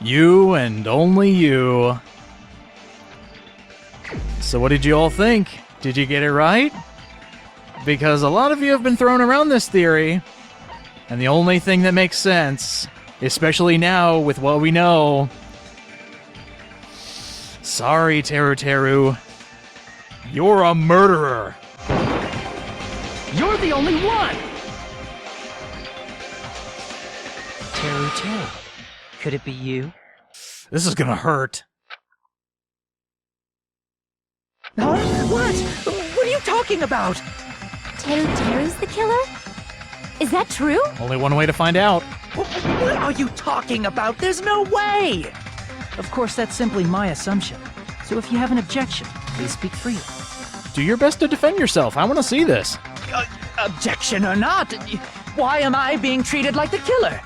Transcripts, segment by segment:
You and only you. So what did you all think? Did you get it right? Because a lot of you have been throwing around this theory, and the only thing that makes sense, especially now with what we know... Sorry, Teru. You're a murderer. You're the only one! Teru, could it be you? This is gonna hurt. Huh? What? What are you talking about? Teru's the killer? Is that true? Only one way to find out. What are you talking about? There's no way! Of course, that's simply my assumption. So if you have an objection, please speak freely. Do your best to defend yourself. I want to see this. Objection or not, why am I being treated like the killer?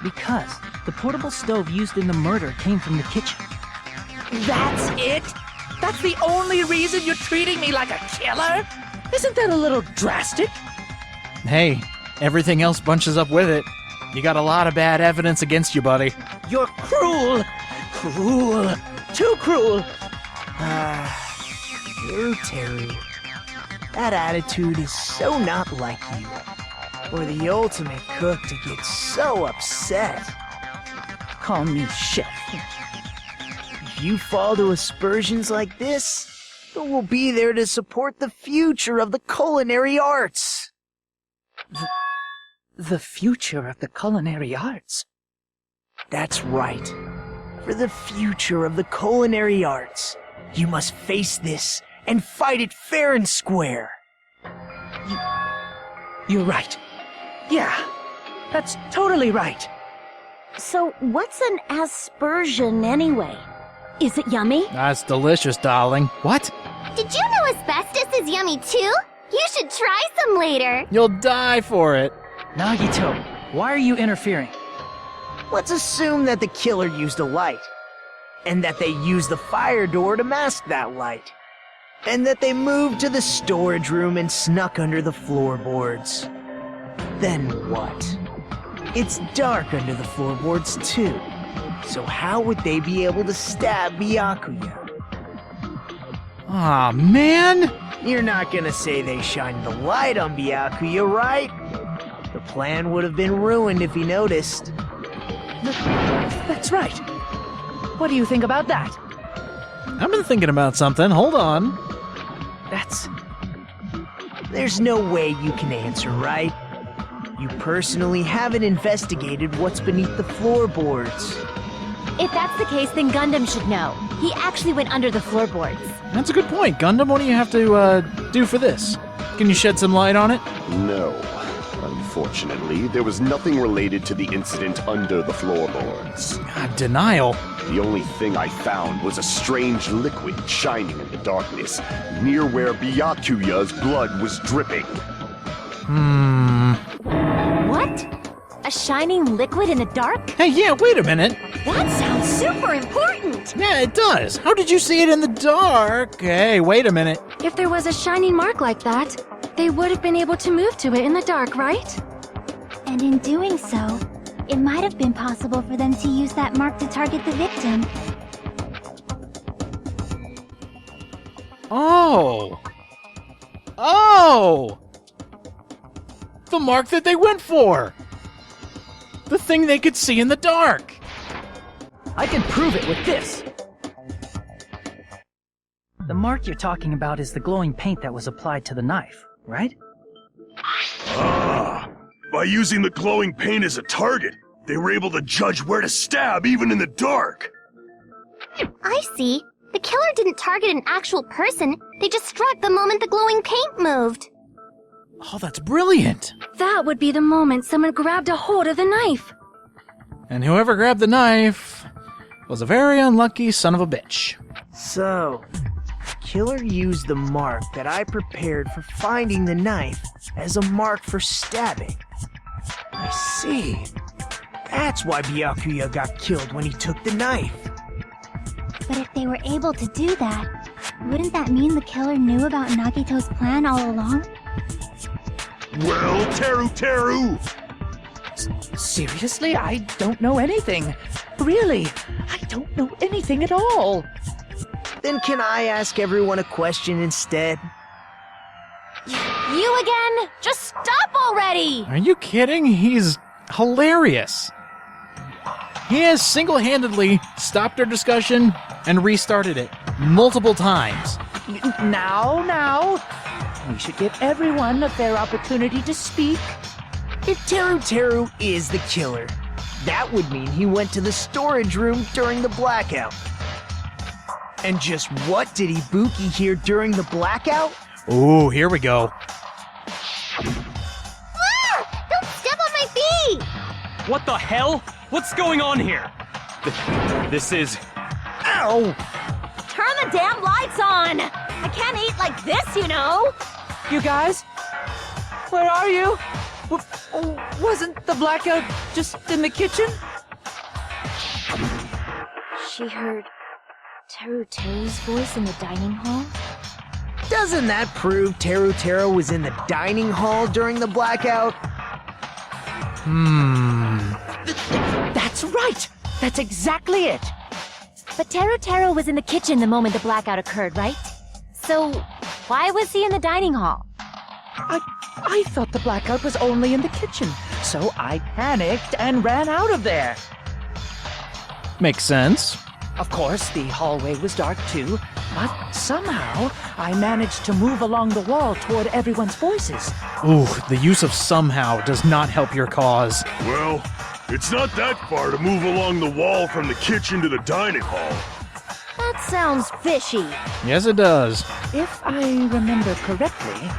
Because the portable stove used in the murder came from the kitchen. That's it? That's the only reason you're treating me like a killer? Isn't that a little drastic? Hey, everything else bunches up with it. You got a lot of bad evidence against you, buddy. You're cruel! Cruel! Too cruel! Teru. That attitude is so not like you. For the ultimate cook to get so upset. Call me chef. If you fall to aspersions like this, who will be there to support the future of the culinary arts? The future of the culinary arts? That's right. For the future of the culinary arts, you must face this and fight it fair and square. You're right. Yeah, that's totally right. So what's an aspersion anyway? Is it yummy? That's delicious, darling. What? Did you know asbestos is yummy too? You should try some later. You'll die for it. Nagito, why are you interfering? Let's assume that the killer used a light, and that they used the fire door to mask that light, and that they moved to the storage room and snuck under the floorboards. Then what? It's dark under the floorboards too, so how would they be able to stab Byakuya? Aw, man! You're not gonna say they shined the light on Byakuya, right? The plan would have been ruined if he noticed. That's right. What do you think about that? I've been thinking about something. Hold on. There's no way you can answer, right? You personally haven't investigated what's beneath the floorboards. If that's the case, then Gundam should know. He actually went under the floorboards. That's a good point. Gundam, what do you have to, do for this? Can you shed some light on it? No. Unfortunately, there was nothing related to the incident under the floorboards. God, denial. The only thing I found was a strange liquid shining in the darkness, near where Byakuya's blood was dripping. What? A shining liquid in the dark? Hey, yeah, wait a minute. That sounds super important! Yeah, it does. How did you see it in the dark? Hey, wait a minute. If there was a shining mark like that, they would have been able to move to it in the dark, right? And in doing so, it might have been possible for them to use that mark to target the victim. Oh! Oh! The mark that they went for! The thing they could see in the dark! I can prove it with this. The mark you're talking about is the glowing paint that was applied to the knife, right? Ah, by using the glowing paint as a target, they were able to judge where to stab even in the dark. I see. The killer didn't target an actual person, they just struck the moment the glowing paint moved. Oh, that's brilliant! That would be the moment someone grabbed a hold of the knife. And whoever grabbed the knife was a very unlucky son of a bitch. So, the killer used the mark that I prepared for finding the knife as a mark for stabbing. I see. That's why Byakuya got killed when he took the knife. But if they were able to do that, wouldn't that mean the killer knew about Nagito's plan all along? Well, Teru! Seriously? I don't know anything. Really, I don't know anything at all. Then can I ask everyone a question instead? You again? Just stop already! Are you kidding? He's hilarious. He has single-handedly stopped our discussion and restarted it multiple times. Now. We should give everyone a fair opportunity to speak. If Teru is the killer, that would mean he went to the storage room during the blackout. And just what did Ibuki hear during the blackout? Ooh, here we go. Ah! Don't step on my feet! What the hell? What's going on here? This is... Ow! Turn the damn lights on! I can't eat like this, you know! You guys? Where are you? Wasn't the blackout just in the kitchen? She heard Teru's voice in the dining hall? Doesn't that prove Teru was in the dining hall during the blackout? That's right! That's exactly it! But Teru was in the kitchen the moment the blackout occurred, right? So, why was he in the dining hall? I thought the blackout was only in the kitchen, so I panicked and ran out of there. Makes sense. Of course, the hallway was dark too, but somehow I managed to move along the wall toward everyone's voices. Ooh, the use of somehow does not help your cause. Well, it's not that far to move along the wall from the kitchen to the dining hall. That sounds fishy. Yes, it does. If I remember correctly,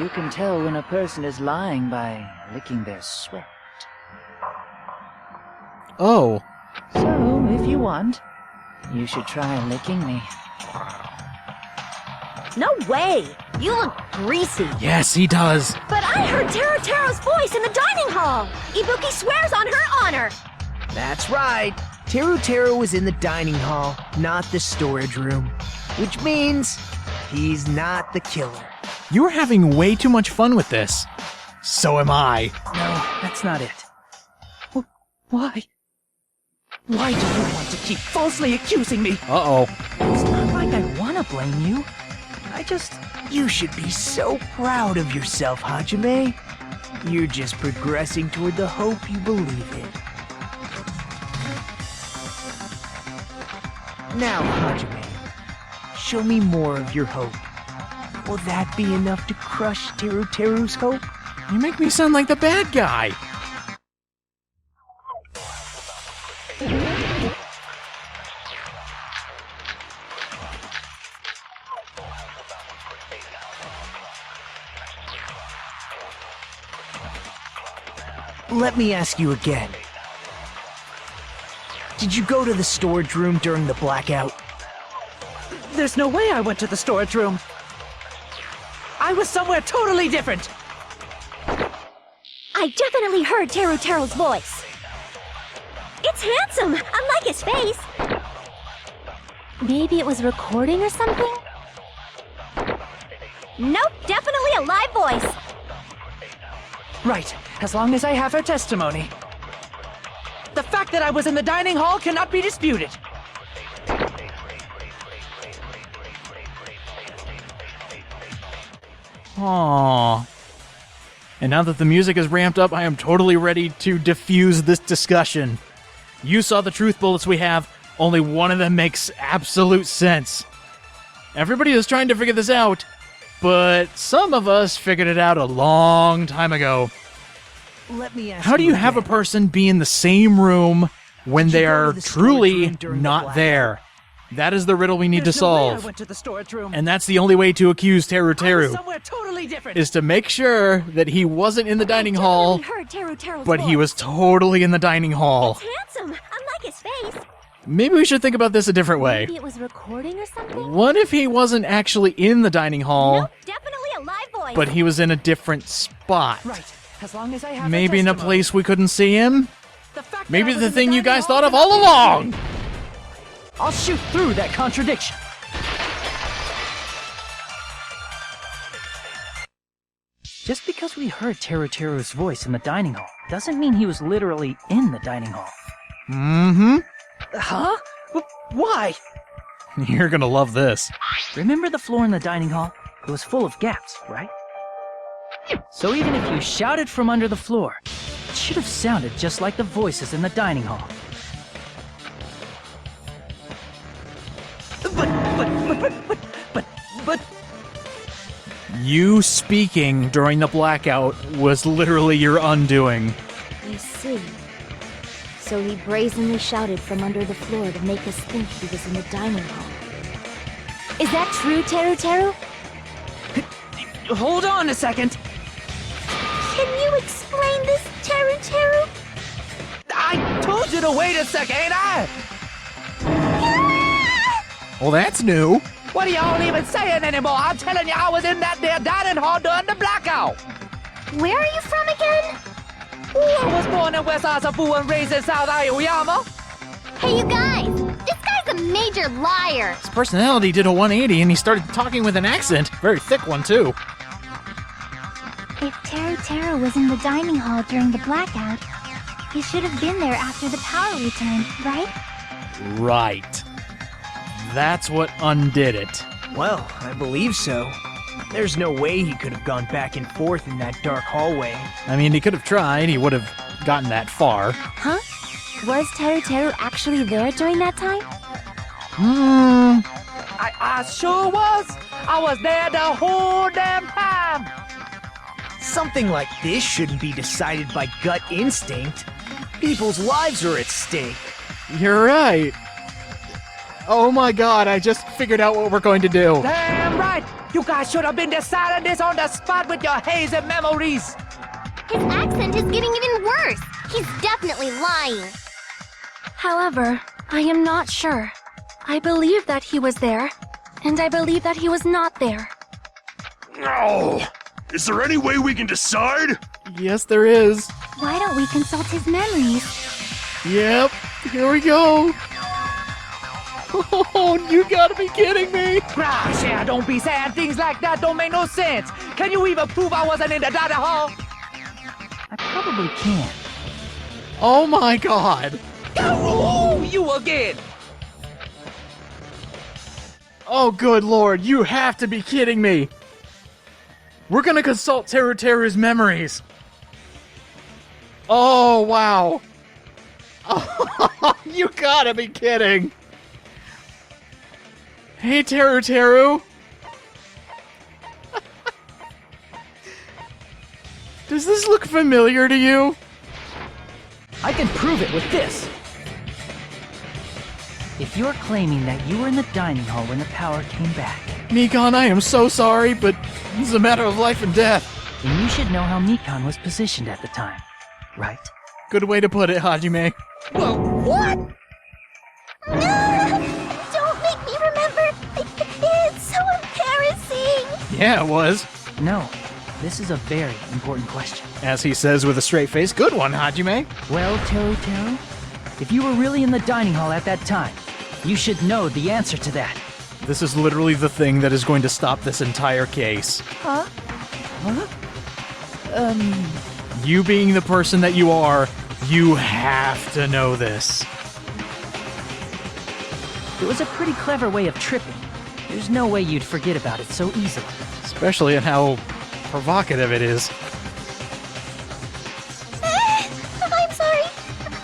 you can tell when a person is lying by licking their sweat. Oh. So, if you want, you should try licking me. No way! You look greasy. Yes, he does. But I heard Teru's voice in the dining hall! Ibuki swears on her honor! That's right. Teru was in the dining hall, not the storage room. Which means he's not the killer. You're having way too much fun with this. So am I. No, that's not it. Why? Why do you want to keep falsely accusing me? Uh-oh. It's not like I want to blame you. You should be so proud of yourself, Hajime. You're just progressing toward the hope you believe in. Now, Hajime, show me more of your hope. Will that be enough to crush Teru's hope? You make me sound like the bad guy. Let me ask you again. Did you go to the storage room during the blackout? There's no way I went to the storage room. I was somewhere totally different. I definitely heard Teru's voice. It's handsome, unlike his face. Maybe it was a recording or something? Nope, definitely a live voice. Right, as long as I have her testimony. The fact that I was in the dining hall cannot be disputed. Aww. And now that the music is ramped up, I am totally ready to diffuse this discussion. You saw the truth bullets we have. Only one of them makes absolute sense. Everybody is trying to figure this out, but some of us figured it out a long time ago. Let me ask How do you have a again. person be in the same room when Did you they go to are the storage truly room during the not blackout? there? That is the riddle we need to There's no way I solve. went to the storage room. And that's the only way to accuse I was Teru, somewhere totally different. is to make sure that he wasn't in the dining hall, Definitely heard Teru's but he voice. was totally in the dining hall. It's handsome, unlike his face. Maybe we should think about this a different way. Maybe it was a recording or something? What if he wasn't actually in the dining hall, Nope, definitely a live voice. but he was in a different spot? Right, as long as I have her Maybe in a testimony. place we couldn't see him? The fact that Maybe I was the in thing you dining guys hall thought of cannot all be along! disputed. I'll shoot through that contradiction. Just because we heard Teru's voice in the dining hall doesn't mean he was literally in the dining hall. Mm-hmm. Huh? Why? You're gonna love this. Remember the floor in the dining hall? It was full of gaps, right? So even if you shouted from under the floor, it should have sounded just like the voices in the dining hall. But... You speaking during the blackout was literally your undoing. I see. So he brazenly shouted from under the floor to make us think he was in the dining hall. Is that true, Teru Teru? Hold on a second. Can you explain this, Teru Teru? I told you to wait a second, ain't I? Well, that's new. What are y'all even saying anymore? I'm telling you, I was in that there dining hall during the blackout. Where are you from again? Ooh, I was born in West Asafu and raised in South Aoyama. Hey, you guys! This guy's a major liar! His personality did a 180 and he started talking with an accent. Very thick one, too. If Teru Teru was in the dining hall during the blackout, he should have been there after the power returned, right? Right. That's what undid it. Well, I believe so. There's no way he could have gone back and forth in that dark hallway. I mean, he could have tried. He would have gotten that far. Huh? Was Teru Teru actually there during that time? I sure was. I was there the whole damn time. Something like this shouldn't be decided by gut instinct. People's lives are at stake. You're right. Oh my god, I just figured out what we're going to do. Damn right. You guys should have been deciding this on the spot with your hazy memories. His accent is getting even worse. He's definitely lying. However, I am not sure. I believe that he was there, and I believe that he was not there. Oh, is there any way we can decide? Yes, there is. Why don't we consult his memories? Yep, here we go. Oh, you gotta be kidding me. Gosh, yeah, don't be saying things like that. Don't make no sense. Can you even prove I wasn't in the dining hall? I probably can. Oh my god. Oh, you again. Oh, good lord, you have to be kidding me. We're gonna consult Teru Teru's memories. Oh, wow. Oh, you gotta be kidding. Hey, Teru Teru. Does this look familiar to you? I can prove it with this. If you're claiming that you were in the dining hall when the power came back, Mikan, I am so sorry, but this is a matter of life and death. then you should know how Mikan was positioned at the time, right? Good way to put it, Hajime. Well, what? Don't make me remember! It's so embarrassing! Yeah, it was. No, this is a very important question. As he says with a straight face, good one, Hajime. Well, Teru Teru, if you were really in the dining hall at that time, you should know the answer to that. This is literally the thing that is going to stop this entire case. Huh? You being the person that you are, you have to know this. It was a pretty clever way of tripping. There's no way you'd forget about it so easily. Especially in how provocative it is. I'm sorry.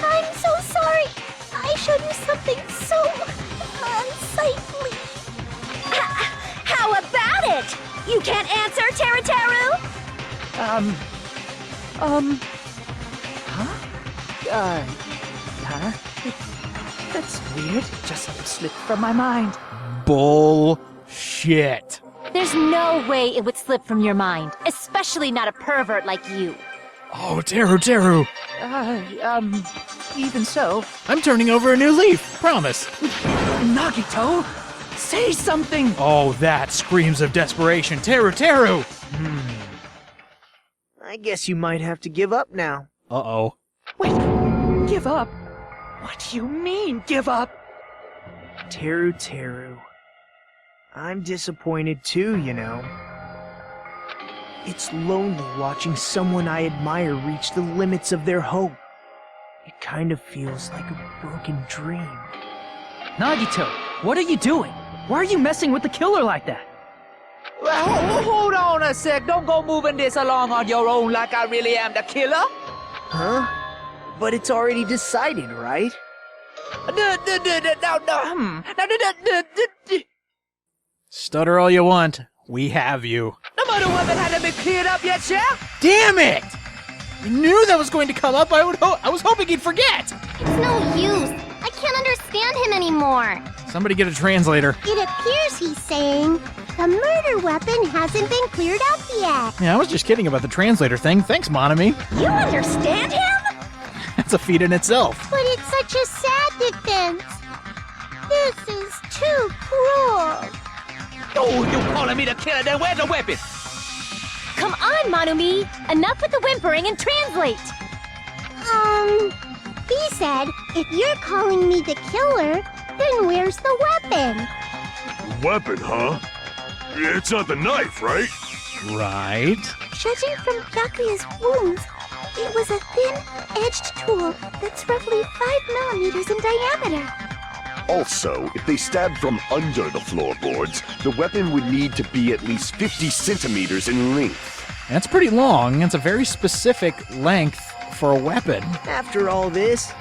I'm so sorry. I showed you something so unsightly. How about it? You can't answer, Teru Teru? That's weird. Just slipped from my mind. Bullshit. There's no way it would slip from your mind, especially not a pervert like you. Oh, Teru Teru. Even so. I'm turning over a new leaf. Promise. Nagito, say something. Oh, that screams of desperation. Teru Teru. I guess you might have to give up now. Uh-oh. Wait, give up? What do you mean, give up? Teru Teru. I'm disappointed too, you know. It's lonely watching someone I admire reach the limits of their hope. It kind of feels like a broken dream. Nagito, what are you doing? Why are you messing with the killer like that? Hold on a sec. Don't go moving this along on your own like I really am the killer. Huh? But it's already decided, right? Stutter all you want. We have you. The murder weapon hadn't been cleared up yet, Chef. Damn it! I knew that was going to come up. I was hoping he'd forget. It's no use. I can't understand him anymore. Somebody get a translator. It appears he's saying the murder weapon hasn't been cleared up yet. Yeah, I was just kidding about the translator thing. Thanks, Monami. You understand him? That's a feat in itself. But it's such a sad defense. This is too cruel. Oh, you calling me the killer? Then where's the weapon? Come on, Manumi! Enough with the whimpering and translate! He said, if you're calling me the killer, then where's the weapon? Weapon, huh? It's not the knife, right? Right. Judging from Byakuya's wounds, it was a thin-edged tool that's roughly 5 millimeters in diameter. Also, if they stabbed from under the floorboards, the weapon would need to be at least 50 centimeters in length. That's pretty long. It's a very specific length for a weapon. After all this,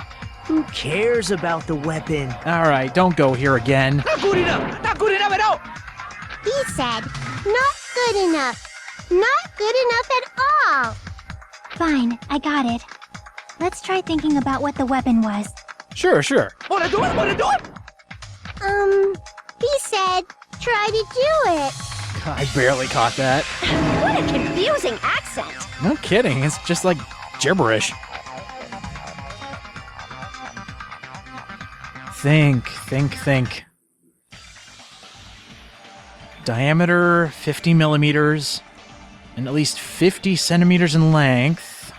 who cares about the weapon? All right, don't go here again. Not good enough. Not good enough at all. He said, not good enough. Not good enough at all. Fine, I got it. Let's try thinking about what the weapon was. Sure. Wanna do it? Wanna do it? He said, try to do it. I barely caught that. What a confusing accent! No kidding. It's just like gibberish. Think. Diameter 50 millimeters and at least 50 centimeters in length.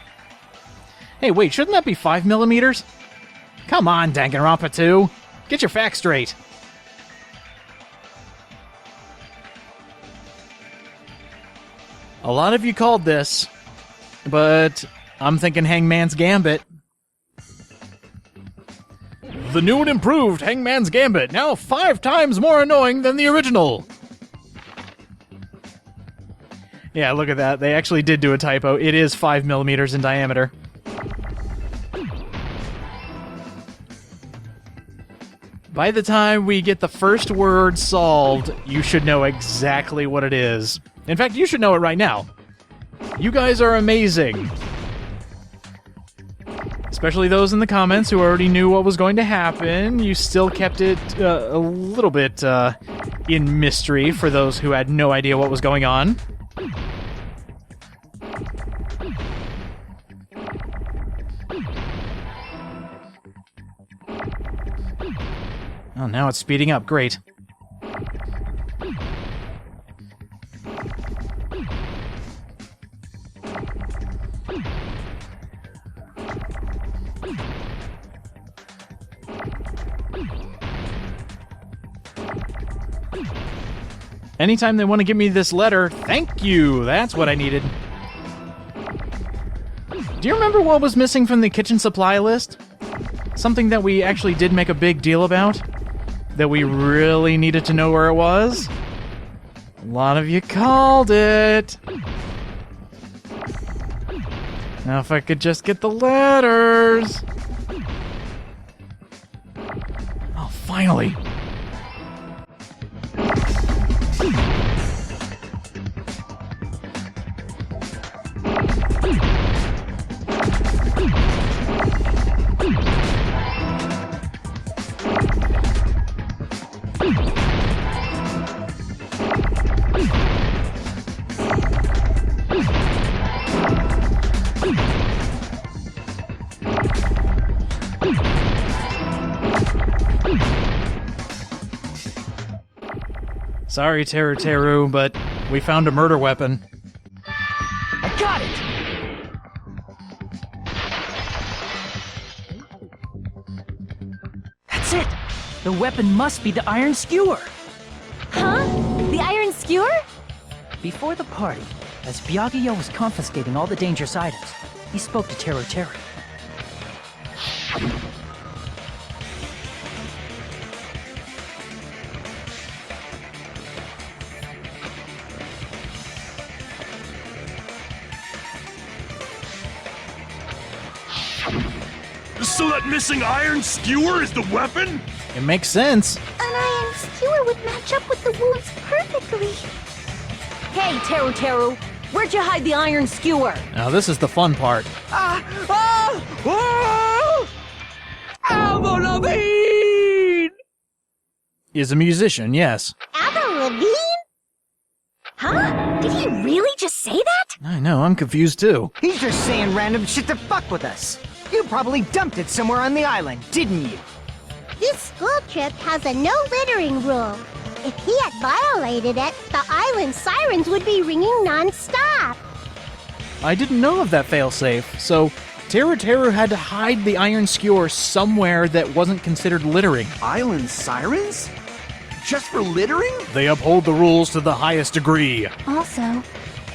Hey, wait, shouldn't that be 5 millimeters? Come on, Danganronpa 2. Get your facts straight. A lot of you called this, but I'm thinking Hangman's Gambit. The new and improved Hangman's Gambit, now 5 times more annoying than the original. Yeah, look at that. They actually did do a typo. It is 5 millimeters in diameter. By the time we get the first word solved, you should know exactly what it is. In fact, you should know it right now. You guys are amazing. Especially those in the comments who already knew what was going to happen. You still kept it a little bit in mystery for those who had no idea what was going on. Oh, now it's speeding up. Great. Anytime they want to give me this letter, thank you! That's what I needed. Do you remember what was missing from the kitchen supply list? Something that we actually did make a big deal about? That we really needed to know where it was? A lot of you called it. Now if I could just get the letters. Oh, finally. Sorry, Teru, but we found a murder weapon. I got it! That's it! The weapon must be the iron skewer! Huh? The iron skewer? Before the party, as Byakuya was confiscating all the dangerous items, he spoke to Teru. So that missing iron skewer is the weapon? It makes sense. An iron skewer would match up with the wounds perfectly. Hey, Teru Teru, where'd you hide the iron skewer? Now this is the fun part. Avril Lavigne! Is a musician, yes. Avril Lavigne? Huh? Did he really just say that? I know, I'm confused too. He's just saying random shit to fuck with us. You probably dumped it somewhere on the island, didn't you? This school trip has a no littering rule. If he had violated it, the island sirens would be ringing non-stop. I didn't know of that failsafe, so Teru Teru had to hide the iron skewer somewhere that wasn't considered littering. Island sirens? Just for littering? They uphold the rules to the highest degree. Also,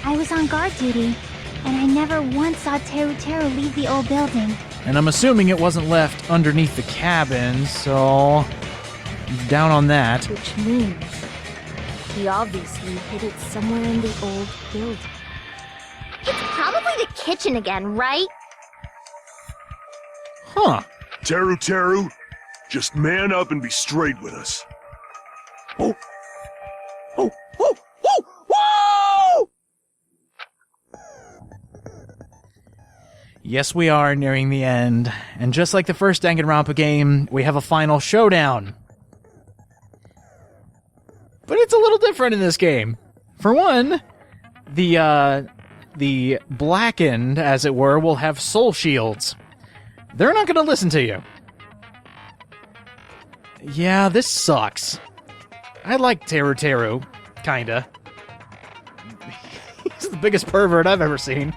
I was on guard duty, and I never once saw Teru Teru leave the old building. And I'm assuming it wasn't left underneath the cabin, so down on that. Which means he obviously hid it somewhere in the old building. It's probably the kitchen again, right? Huh. Teru Teru, just man up and be straight with us. Oh! Oh! Oh! Oh! Whoa! Yes, we are nearing the end. And just like the first Danganronpa game, we have a final showdown. But it's a little different in this game. For one, the blackened, as it were, will have soul shields. They're not going to listen to you. Yeah, this sucks. I like Teru Teru, kinda. He's the biggest pervert I've ever seen.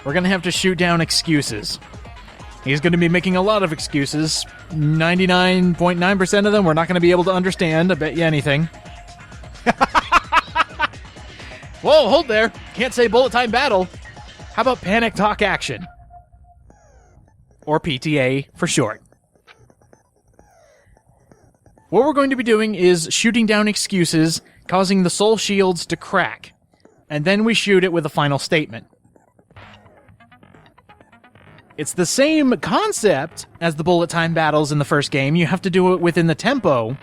We're gonna have to shoot down excuses. He's gonna be making a lot of excuses. 99.9% of them we're not gonna be able to understand, I bet you anything. Whoa, hold there. Can't say bullet time battle. How about panic talk action? Or PTA for short. What we're going to be doing is shooting down excuses, causing the soul shields to crack. And then we shoot it with a final statement. It's the same concept as the bullet time battles in the first game. You have to do it within the tempo.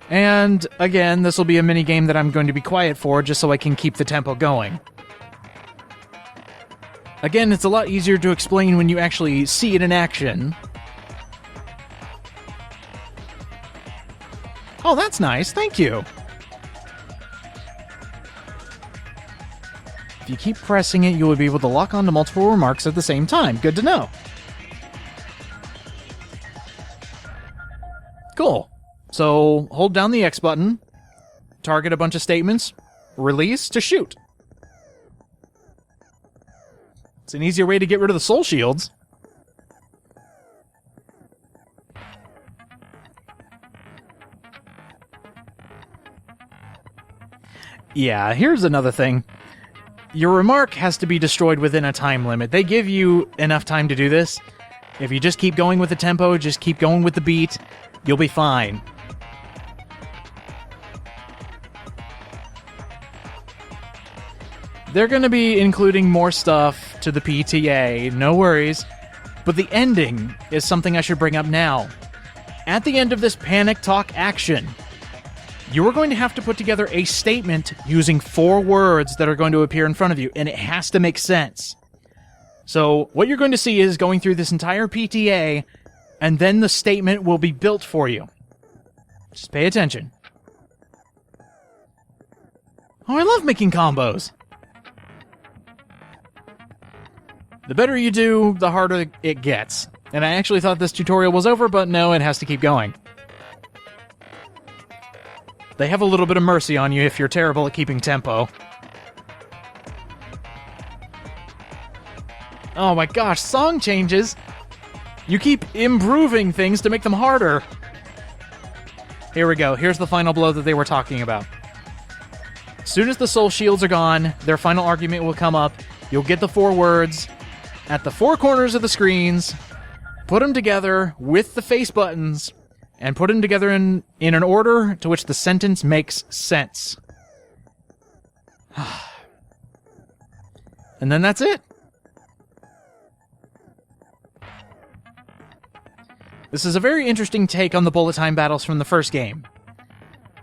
And again, this will be a mini game that I'm going to be quiet for just so I can keep the tempo going. Again, it's a lot easier to explain when you actually see it in action. Oh, that's nice. Thank you. If you keep pressing it, you will be able to lock onto multiple remarks at the same time. Good to know. Cool. So, hold down the X button, target a bunch of statements, release to shoot. It's an easier way to get rid of the soul shields. Yeah, here's another thing. Your remark has to be destroyed within a time limit. They give you enough time to do this. If you just keep going with the tempo, just keep going with the beat, you'll be fine. They're going to be including more stuff to the PTA, no worries. But the ending is something I should bring up now. At the end of this panic talk action, you are going to have to put together a statement using 4 words that are going to appear in front of you, and it has to make sense. So, what you're going to see is going through this entire PTA, and then the statement will be built for you. Just pay attention. Oh, I love making combos. The better you do, the harder it gets. And I actually thought this tutorial was over, but no, it has to keep going. They have a little bit of mercy on you if you're terrible at keeping tempo. Oh my gosh, song changes! You keep improving things to make them harder. Here we go, here's the final blow that they were talking about. As soon as the soul shields are gone, their final argument will come up. You'll get the 4 words at the 4 corners of the screens, put them together with the face buttons, and put them together in an order to which the sentence makes sense. And then that's it. This is a very interesting take on the bullet time battles from the first game.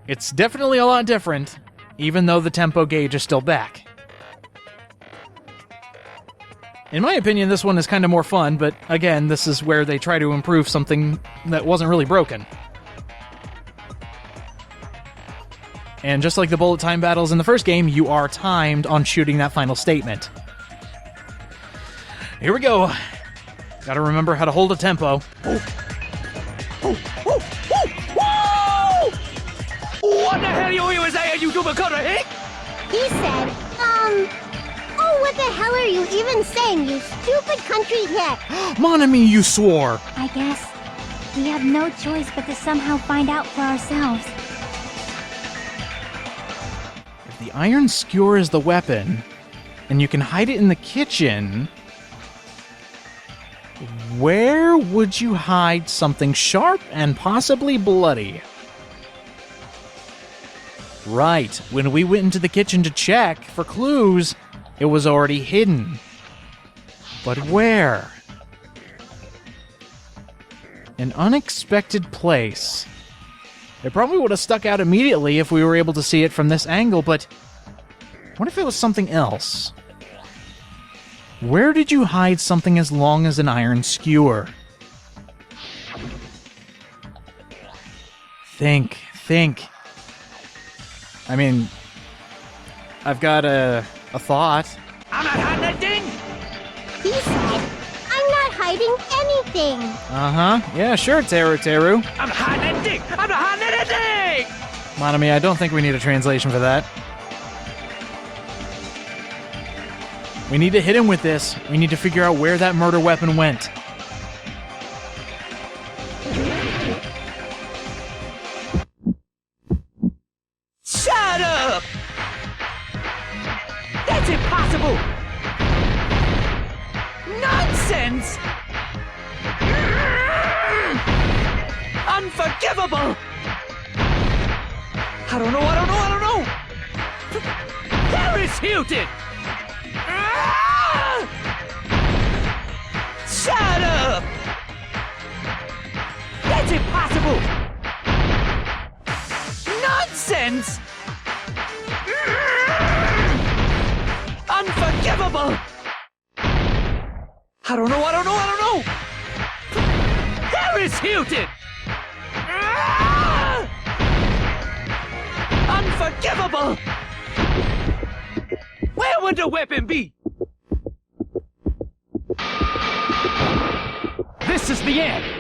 It's definitely a lot different, even though the tempo gauge is still back. In my opinion, this one is kind of more fun, but again, this is where they try to improve something that wasn't really broken. And just like the bullet time battles in the first game, you are timed on shooting that final statement. Here we go. Gotta remember how to hold a tempo. What the hell you even saying, you stupid cutter, hick? He said, oh, what the hell are you even saying, you stupid country hick? Mon ami, you swore! I guess we have no choice but to somehow find out for ourselves. If the iron skewer is the weapon, and you can hide it in the kitchen, where would you hide something sharp and possibly bloody? Right, when we went into the kitchen to check for clues, it was already hidden. But where? An unexpected place. It probably would have stuck out immediately if we were able to see it from this angle, but what if it was something else? Where did you hide something as long as an iron skewer? Think. I mean, I've got a thought. I'm not hiding that thing! He said, I'm not hiding anything. Uh-huh. Yeah, sure, Teru. I'm hiding that thing! I'm not hiding that thing! Monami, I don't think we need a translation for that. We need to hit him with this. We need to figure out where that murder weapon went. Shut up! That's impossible! Nonsense! Unforgivable! I don't know! Paris Hilton! Shut up! That's impossible! Nonsense! Unforgivable! I don't know! Paris Hilton! Unforgivable! Where would the weapon be? This is the end!